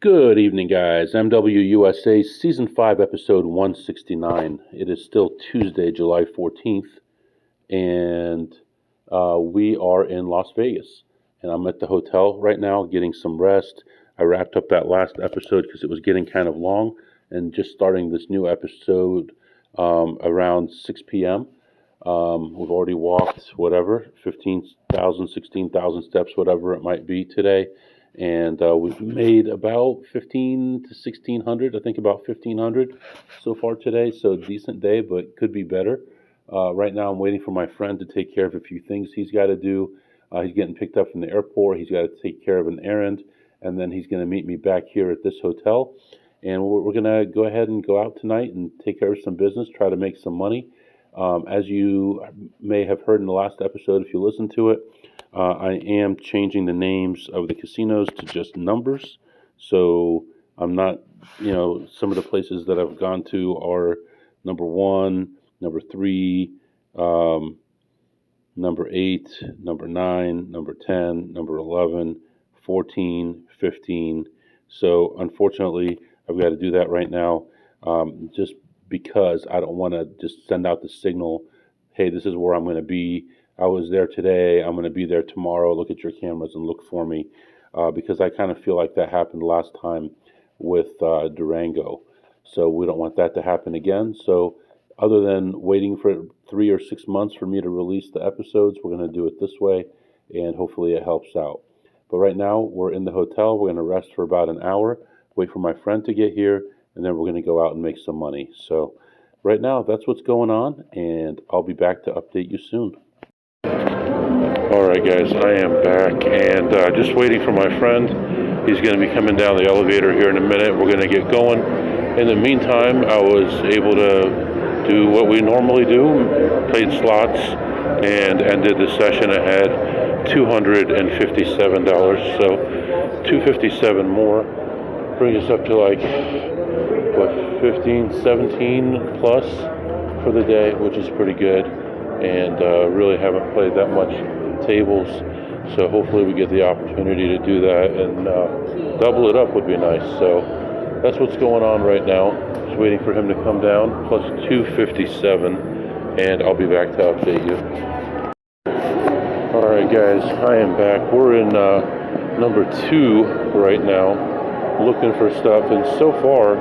Good evening, guys. MWUSA Season 5, Episode 169. It is still Tuesday, July 14th, and we are in Las Vegas. And I'm at the hotel right now getting some rest. I wrapped up that last episode because it was getting kind of long, and just starting this new episode around 6 p.m. We've already walked, 15,000, 16,000 steps, whatever it might be today. And we've made about 15 to 1,600, I think about 1,500 so far today. So decent day, but could be better. Right now I'm waiting for my friend to take care of a few things he's got to do. He's getting picked up from the airport. He's got to take care of an errand, and then he's going to meet me back here at this hotel. And we're going to go ahead and go out tonight and take care of some business, try to make some money. As you may have heard in the last episode, if you listen to it, I am changing the names of the casinos to just numbers. So I'm not, some of the places that I've gone to are number 1, number 3, number 8, number 9, number 10, number 11, 14, 15. So unfortunately, I've got to do that right now, just because I don't want to just send out the signal, hey, this is where I'm going to be. I was there today. I'm going to be there tomorrow. Look at your cameras and look for me, because I kind of feel like that happened last time with Durango. So we don't want that to happen again. So other than waiting for 3 or 6 months for me to release the episodes, we're going to do it this way, and hopefully it helps out. But right now, we're in the hotel. We're going to rest for about an hour, wait for my friend to get here, and then we're going to go out and make some money. So right now, that's what's going on, and I'll be back to update you soon. All right, guys, I am back, and just waiting for my friend. He's going to be coming down the elevator here in a minute. We're going to get going. In the meantime, I was able to do what we normally do, played slots, and ended the session ahead, $257. So $257 more brings us up to like, 15, 17 plus for the day, which is pretty good. And really haven't played that much tables, so hopefully we get the opportunity to do that, and double it up would be nice. So that's what's going on right now. Just waiting for him to come down, plus 257, and I'll be back to update you. All right, guys, I am back. We're in number 2 right now, looking for stuff, and so far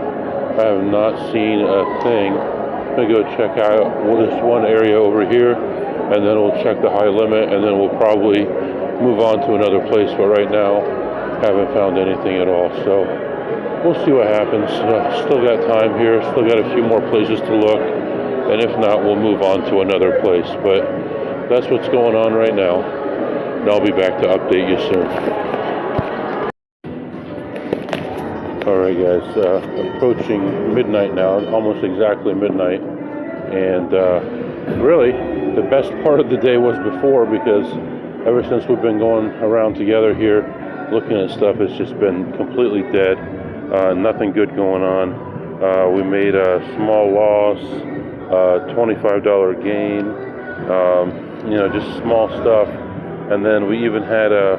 I have not seen a thing. I'm going to go check out this one area over here, and then we'll check the high limit, and then we'll probably move on to another place. But right now, haven't found anything at all. So we'll see what happens. Still got time here. Still got a few more places to look. And if not, we'll move on to another place. But that's what's going on right now. And I'll be back to update you soon. All right, guys, approaching midnight now, almost exactly midnight, and really the best part of the day was before, because ever since we've been going around together here looking at stuff, it's just been completely dead. Nothing good going on. We made a small loss, $25 gain, just small stuff, and then we even had a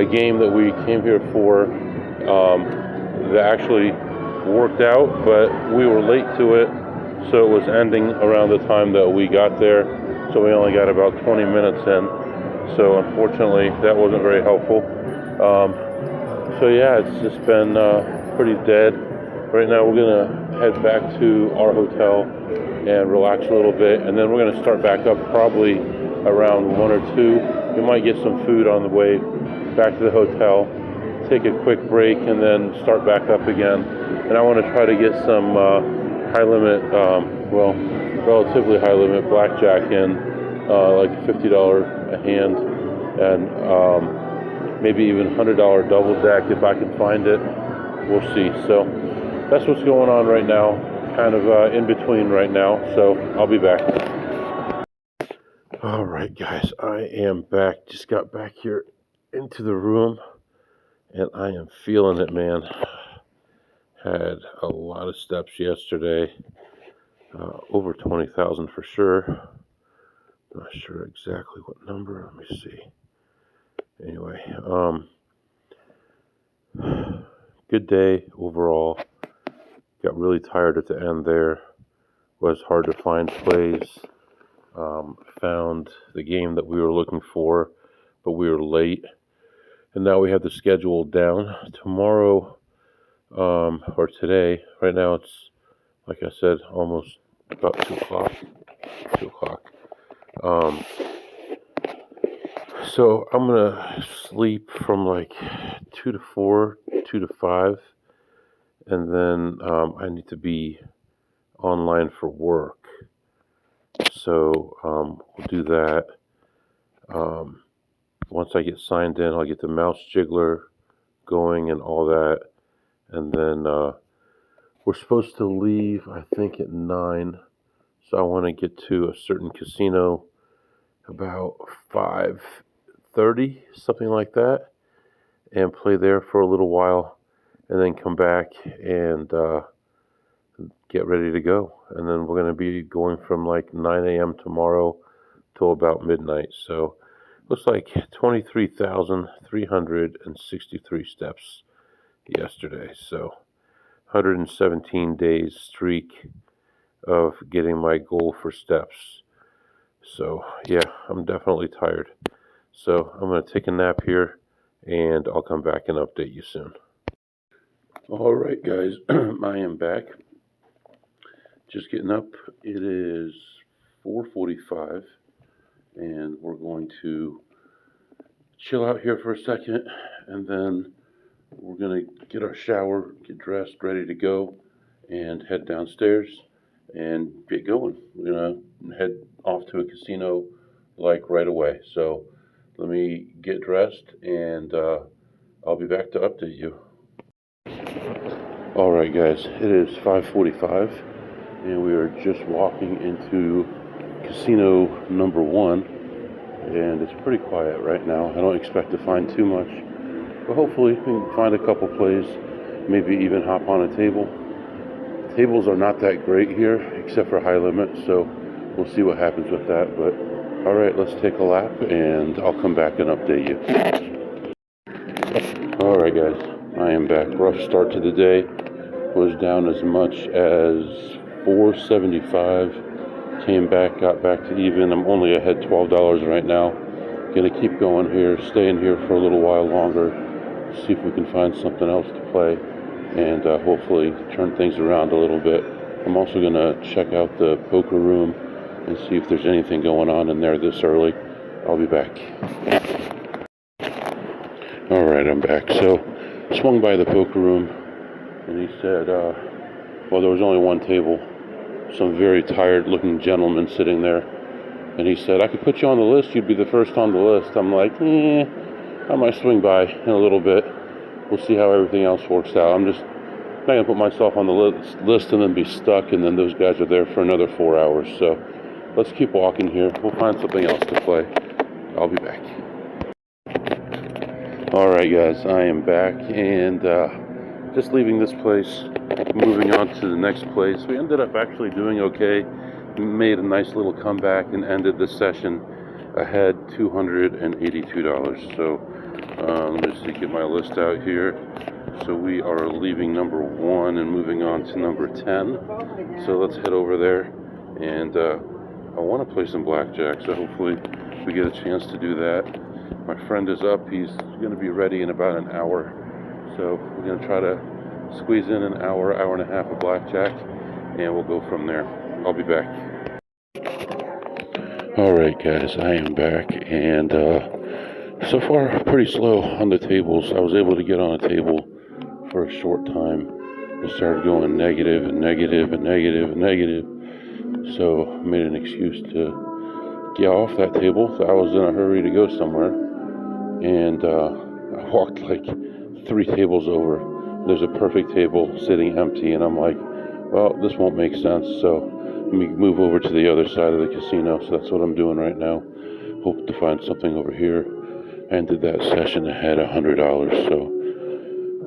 game that we came here for that actually worked out, but we were late to it, so it was ending around the time that we got there, so we only got about 20 minutes in, so unfortunately that wasn't very helpful. So yeah, it's just been pretty dead. Right now we're gonna head back to our hotel and relax a little bit, and then we're gonna start back up probably around 1 or 2. We might get some food on the way back to the hotel, take a quick break, and then start back up again. And I want to try to get some high limit, relatively high limit blackjack in, like $50 a hand, and maybe even $100 double deck if I can find it. We'll see. So that's what's going on right now, kind of in between right now. So I'll be back. All right, guys, I am back. Just got back here into the room, and I am feeling it, man. Had a lot of steps yesterday, over 20,000 for sure. Not sure exactly what number. Let me see. Anyway, good day overall. Got really tired at the end there. Was hard to find plays. Found the game that we were looking for, but we were late. And now we have the schedule down. Tomorrow, or today, right now it's, like I said, almost about 2 o'clock. 2 o'clock. So I'm going to sleep from like 2 to 4, 2 to 5. And then I need to be online for work. So we'll do that. Once I get signed in, I'll get the mouse jiggler going and all that. And then we're supposed to leave, I think, at 9. So I want to get to a certain casino about 5:30, something like that, and play there for a little while, and then come back and get ready to go. And then we're going to be going from like 9 a.m. tomorrow till about midnight. So looks like 23,363 steps yesterday. So 117 days streak of getting my goal for steps. So yeah, I'm definitely tired. So I'm going to take a nap here, and I'll come back and update you soon. All right, guys, I am back. Just getting up. It is 4:45, and we're going to chill out here for a second, and then we're going to get our shower, get dressed, ready to go, and head downstairs and get going. We're going to head off to a casino like right away. So let me get dressed, and I'll be back to update you. All right, guys, it is 5:45, and we are just walking into casino number 1, and it's pretty quiet right now. I don't expect to find too much, but hopefully we can find a couple plays, maybe even hop on a table. Tables are not that great here, except for high limit, so we'll see what happens with that. But all right, let's take a lap, and I'll come back and update you. All right, guys, I am back. Rough start to the day. Was down as much as 475. Came back, got back to even. I'm only ahead $12 right now. Gonna keep going here, stay in here for a little while longer, see if we can find something else to play, and hopefully turn things around a little bit. I'm also gonna check out the poker room and see if there's anything going on in there this early. I'll be back. All right, I'm back. So swung by the poker room, and he said, well, there was only one table. Some very tired looking gentleman sitting there. And he said, I could put you on the list. You'd be the first on the list. I'm like, I might swing by in a little bit. We'll see how everything else works out. I'm just not going to put myself on the list and then be stuck. And then those guys are there for another 4 hours. So let's keep walking here. We'll find something else to play. I'll be back. All right, guys, I am back. And just leaving this place, moving on to the next place. We ended up actually doing okay. Made a nice little comeback and ended the session ahead $282. So let me see, get my list out here. So we are leaving number 1 and moving on to number 10. So let's head over there, and I want to play some blackjack, so hopefully we get a chance to do that. My friend is up. He's going to be ready in about an hour. So we're going to try to squeeze in an hour, hour and a half of blackjack, and we'll go from there. I'll be back. All right, guys, I am back, and so far pretty slow on the tables. I was able to get on a table for a short time. It started going negative and negative and negative and negative. So I made an excuse to get off that table. So I was in a hurry to go somewhere, and I walked like 3 tables over. There's a perfect table sitting empty, and I'm like, well, this won't make sense, so let me move over to the other side of the casino. So that's what I'm doing right now. Hope to find something over here. I ended that session ahead $100, so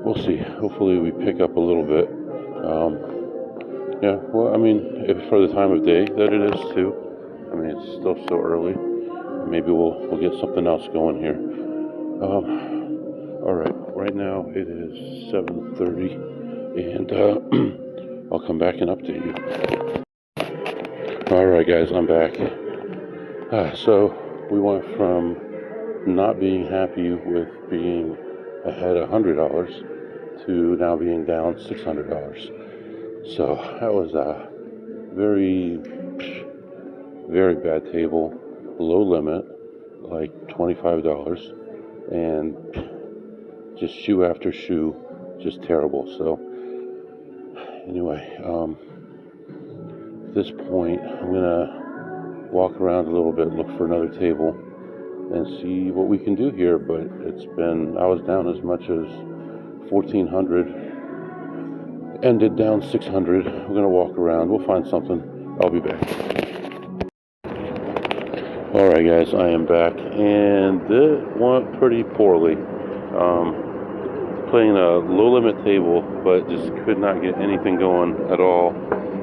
we'll see. Hopefully we pick up a little bit. Yeah, well, I mean, if for the time of day that it is too. I mean, it's still so early. Maybe we'll get something else going here. All right now it is 7:30, and I'll come back and update you. All right, guys, I'm back. So we went from not being happy with being ahead $100 to now being down $600. So that was a very, very bad table, low limit, like $25, and just shoe after shoe, just terrible. So anyway, at this point, I'm gonna walk around a little bit, look for another table, and see what we can do here. But I was down as much as 1,400, ended down 600. We're gonna walk around, we'll find something. I'll be back. All right, guys, I am back, and it went pretty poorly. Playing a low limit table, but just could not get anything going at all.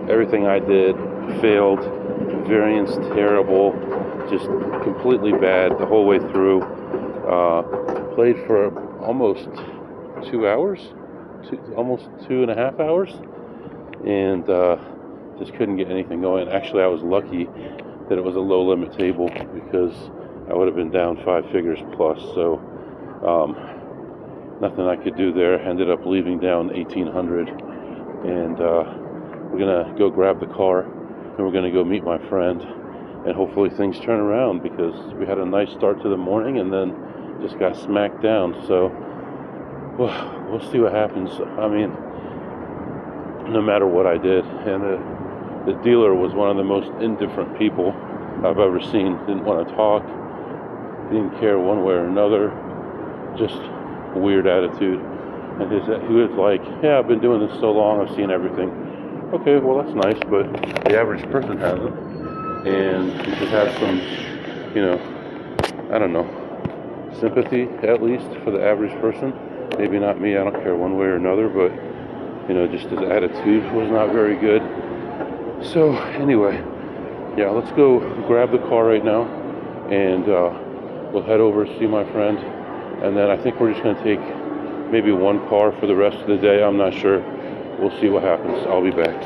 Everything I did failed. Variance terrible, just completely bad the whole way through. Played for almost 2 hours, almost 2.5 hours, and just couldn't get anything going. Actually, I was lucky that it was a low limit table, because I would have been down 5 figures plus. So nothing I could do there. Ended up leaving down 1,800, and we're gonna go grab the car, and we're gonna go meet my friend, and hopefully things turn around, because we had a nice start to the morning and then just got smacked down. So we'll see what happens. I mean, no matter what I did, and the dealer was one of the most indifferent people I've ever seen. Didn't want to talk, didn't care one way or another, just a weird attitude. And he was like, yeah, I've been doing this so long, I've seen everything. Okay, well, that's nice, but the average person hasn't. And you should have some, I don't know, sympathy, at least, for the average person. Maybe not me, I don't care one way or another, but, just his attitude was not very good. So, anyway, yeah, let's go grab the car right now, and we'll head over to see my friend. And then I think we're just going to take maybe one car for the rest of the day. I'm not sure. We'll see what happens. I'll be back.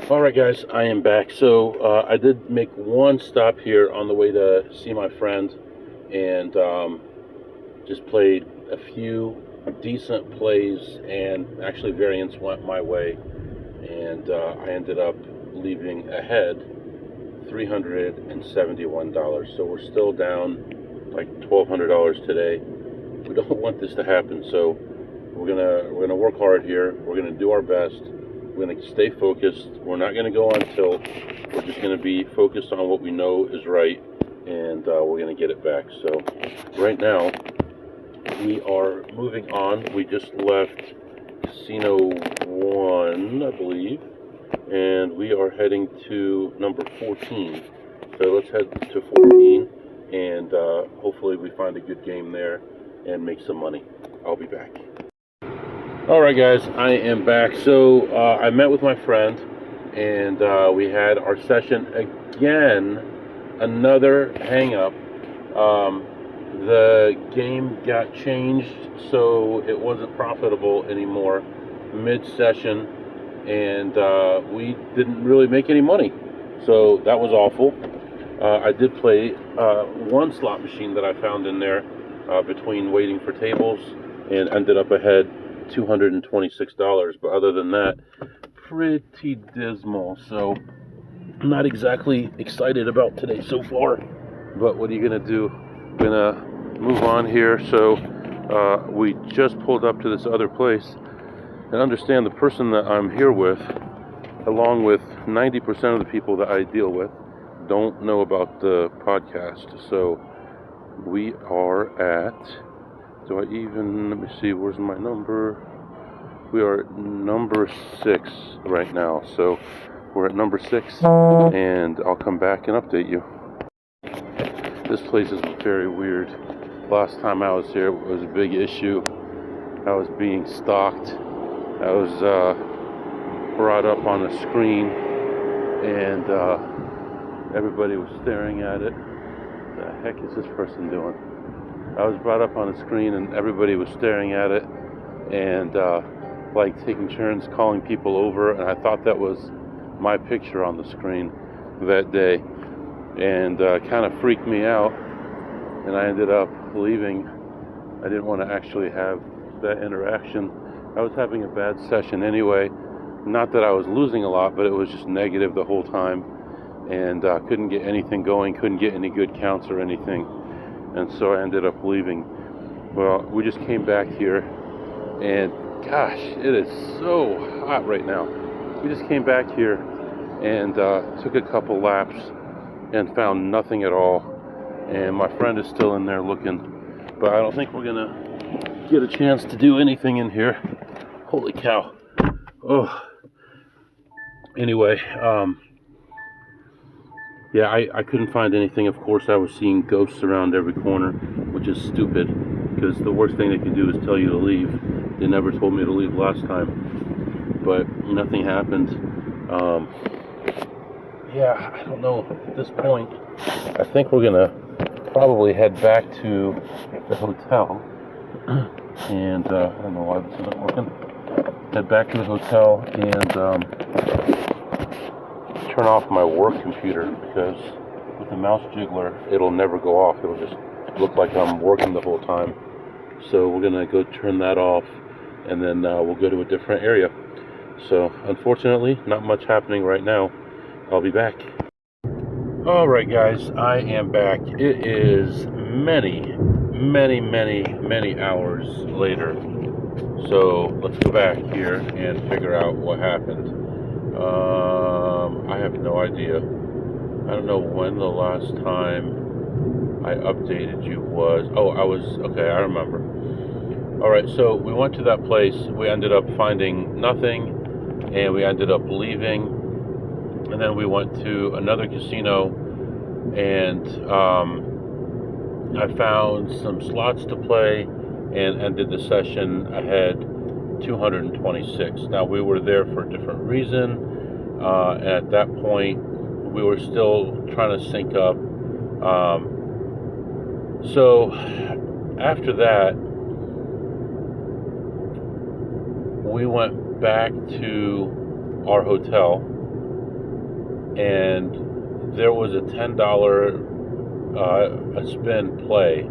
All right, guys, I am back. So I did make one stop here on the way to see my friend, and just played a few decent plays, and actually variance went my way, and I ended up leaving ahead $371. So we're still down like $1,200 today. We don't want this to happen, so we're gonna work hard here. We're gonna do our best. We're gonna stay focused. We're not gonna go on tilt. We're just gonna be focused on what we know is right, and we're gonna get it back. So right now we are moving on. We just left Casino 1, I believe, and we are heading to number 14. So let's head to 14, and hopefully we find a good game there and make some money. I'll be back. All right, guys, I am back. So I met with my friend, and we had our session again. Another hang up. The game got changed, so it wasn't profitable anymore mid-session, and we didn't really make any money. So that was awful. I did play one slot machine that I found in there between waiting for tables, and ended up ahead $226. But other than that, pretty dismal. So I'm not exactly excited about today so far. But what are you gonna do? Gonna move on here. So we just pulled up to this other place, and understand the person that I'm here with, along with 90% of the people that I deal with, don't know about the podcast. So we are at, let me see, where's my number? We are at number 6 right now. So we're at number 6, and I'll come back and update you. This place is very weird. Last time I was here, it was a big issue. I was being stalked. I was brought up on a screen, and everybody was staring at it. What the heck is this person doing? I was brought up on a screen and everybody was staring at it and like taking turns calling people over, and I thought that was my picture on the screen that day, and kind of freaked me out, and I ended up leaving. I didn't want to actually have that interaction. I was having a bad session anyway. Not that I was losing a lot, but it was just negative the whole time, and couldn't get anything going, couldn't get any good counts or anything, and so I ended up leaving. Well, we just came back here, and gosh, it is so hot right now. We just came back here and took a couple laps and found nothing at all, and my friend is still in there looking, but I don't think we're gonna get a chance to do anything in here. Holy cow. Oh. Anyway, yeah, I couldn't find anything. Of course, I was seeing ghosts around every corner, which is stupid, because the worst thing they can do is tell you to leave. They never told me to leave last time, but nothing happened. Yeah, I don't know. At this point, I think we're gonna probably head back to the hotel, and I don't know why this isn't working. Head back to the hotel and turn off my work computer, because with the mouse jiggler, it'll never go off. It'll just look like I'm working the whole time. So we're gonna go turn that off, and then we'll go to a different area. So unfortunately, not much happening right now. I'll be back. Alright guys, I am back. It is many hours later. So let's go back here and figure out what happened. I have no idea. I don't know when the last time I updated you was. Oh, okay, I remember. Alright, so we went to that place. We ended up finding nothing, and we ended up leaving. And then we went to another casino, and I found some slots to play and ended the session. I had 226. Now, we were there for a different reason. At that point, we were still trying to sync up. So after that, we went back to our hotel, and there was a $10 a spin play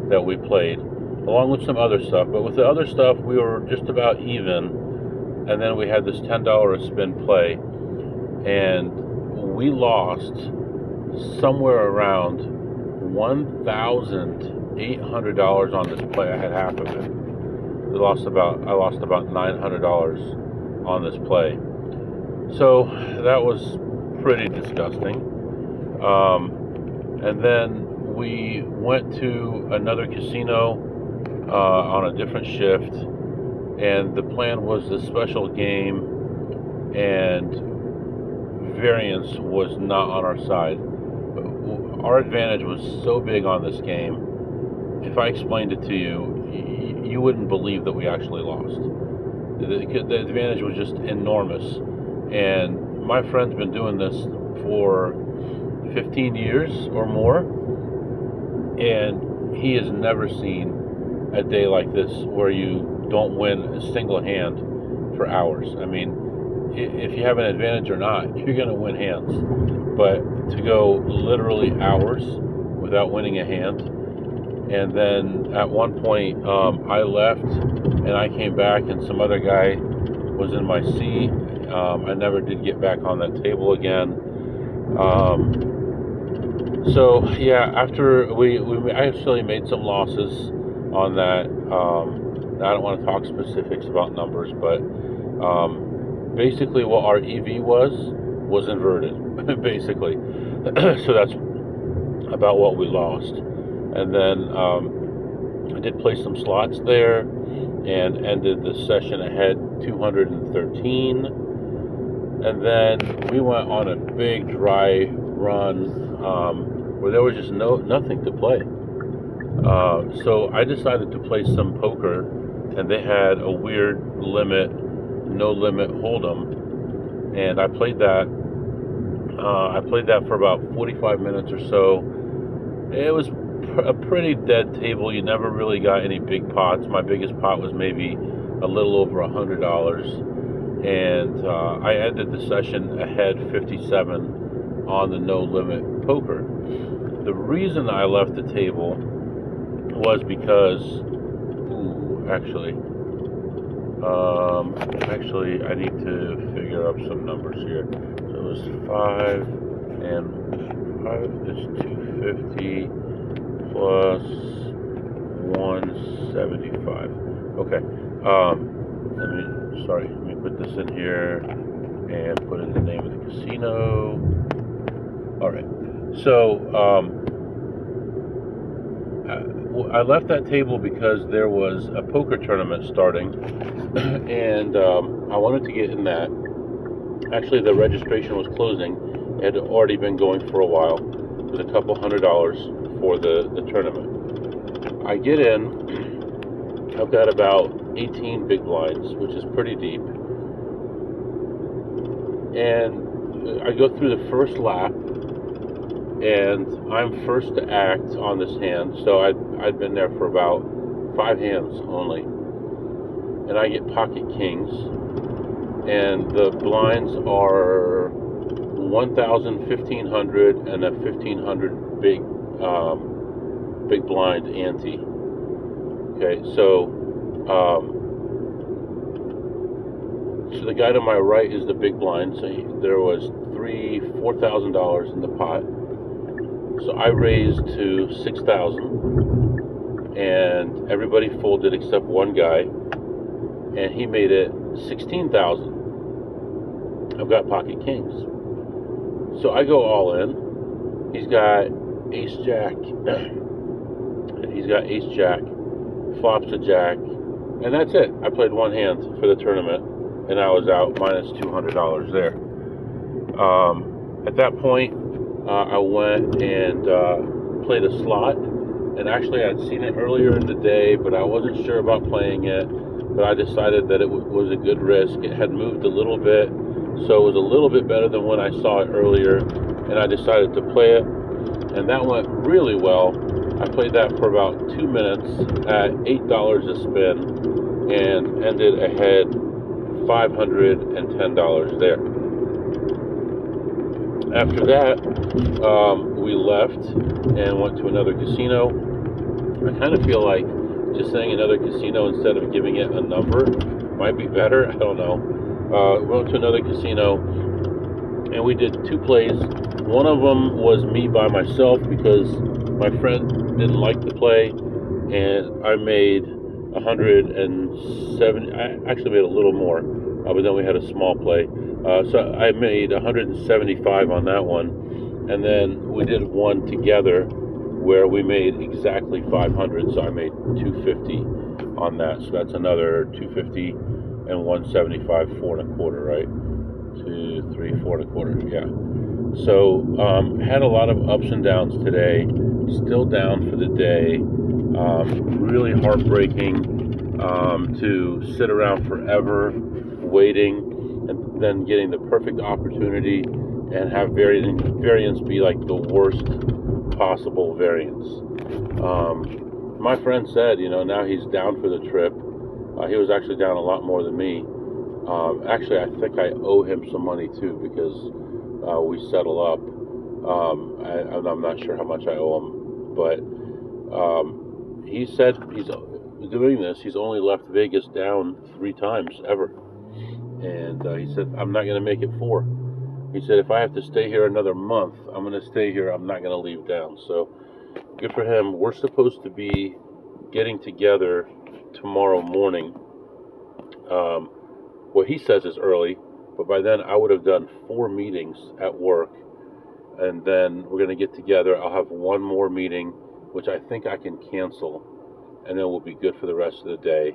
that we played, along with some other stuff. But with the other stuff, we were just about even. And then we had this $10 a spin play, and we lost somewhere around $1,800 on this play. I had half of it. I lost about $900 on this play. So that was pretty disgusting. And then we went to another casino on a different shift, and the plan was the special game, and variance was not on our side. Our advantage was so big on this game. If I explained it to you, you wouldn't believe that we actually lost. The advantage was just enormous. And my friend's been doing this for 15 years or more, and he has never seen a day like this where you don't win a single hand for hours. I mean, if you have an advantage or not, you're going to win hands. But to go literally hours without winning a hand, and then at one point I left and I came back and some other guy was in my seat. I never did get back on that table again. So yeah, after we actually made some losses on that. I don't want to talk specifics about numbers, but basically what our EV was inverted, basically. So that's about what we lost. And then I did play some slots there and ended the session ahead 213. And then we went on a big dry run where there was just nothing to play. So I decided to play some poker, and they had a weird no limit hold'em, and I played that. I played that for about 45 minutes or so. It was a pretty dead table. You never really got any big pots. My biggest pot was maybe a little over $100, and I ended the session ahead 57 on the no limit poker. The reason I left the table was because, actually, I need to figure up some numbers here. So it was 5, and 5 is 250 plus 175. Okay. Let me put this in here and put in the name of the casino. All right. So, I left that table because there was a poker tournament starting, and I wanted to get in that. Actually, the registration was closing. It had already been going for a while. It was a couple $100 for the tournament. I get in. I've got about 18 big blinds, which is pretty deep. And I go through the first lap, and I'm first to act on this hand, so I'd been there for about 5 hands only. And I get pocket kings, and the blinds are 1,000, 1,500, and a 1,500 big blind ante. Okay, so the guy to my right is the big blind. So there was $4,000 in the pot. So I raised to 6,000, and everybody folded except one guy, and he made it 16,000. I've got pocket kings, so I go all in. He's got ace jack. He's got ace jack, flops a jack, and that's it. I played one hand for the tournament, and I was out minus $200 there. At that point, I went and played a slot, and actually I'd seen it earlier in the day, but I wasn't sure about playing it. But I decided that it was a good risk. It had moved a little bit, so it was a little bit better than when I saw it earlier, and I decided to play it, and that went really well. I played that for about 2 minutes at $8 a spin, and ended ahead $510 there. After that, we left and went to another casino. I kind of feel like just saying another casino instead of giving it a number might be better. I don't know. We went to another casino, and we did 2 plays. One of them was me by myself because my friend didn't like the play, and I made 170. I actually made a little more, but then we had a small play. So I made 175 on that one, and then we did one together where we made exactly 500. So I made 250 on that. So that's another 250 and 175, 4.25, right? 2, 3, 4.25. Yeah. So had a lot of ups and downs today. Still down for the day. Really heartbreaking to sit around forever waiting, and then getting the perfect opportunity and have variance be like the worst possible variance. My friend said, now he's down for the trip. He was actually down a lot more than me. Actually, I think I owe him some money too, because we settle up. I'm not sure how much I owe him, but he said he's doing this. He's only left Vegas down 3 times ever. And he said, I'm not going to make it 4. He said, if I have to stay here another month, I'm going to stay here. I'm not going to leave down. So good for him. We're supposed to be getting together tomorrow morning. What he says is early, but by then I would have done 4 meetings at work. And then we're going to get together. I'll have one more meeting, which I think I can cancel. And then we'll be good for the rest of the day.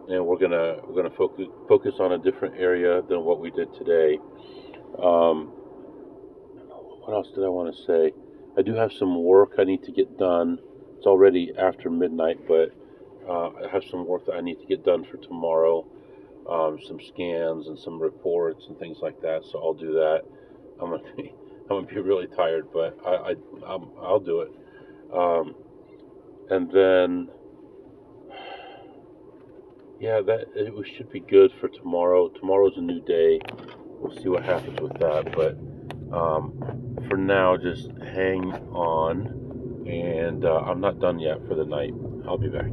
And we're gonna focus on a different area than what we did today. What else did I want to say? I do have some work I need to get done. It's already after midnight, but I have some work that I need to get done for tomorrow. Some scans and some reports and things like that. So I'll do that. I'm gonna be I'm gonna be really tired, but I'll do it. Um, and then, yeah, we should be good for tomorrow. Tomorrow's a new day. We'll see what happens with that. But for now, just hang on, and I'm not done yet for the night. I'll be back.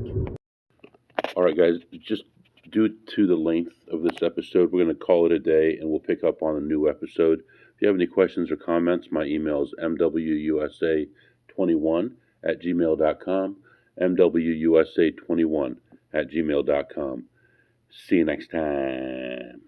All right, guys, just due to the length of this episode, we're going to call it a day, and we'll pick up on a new episode. If you have any questions or comments, my email is mwusa21@gmail.com, mwusa21@gmail.com. See you next time.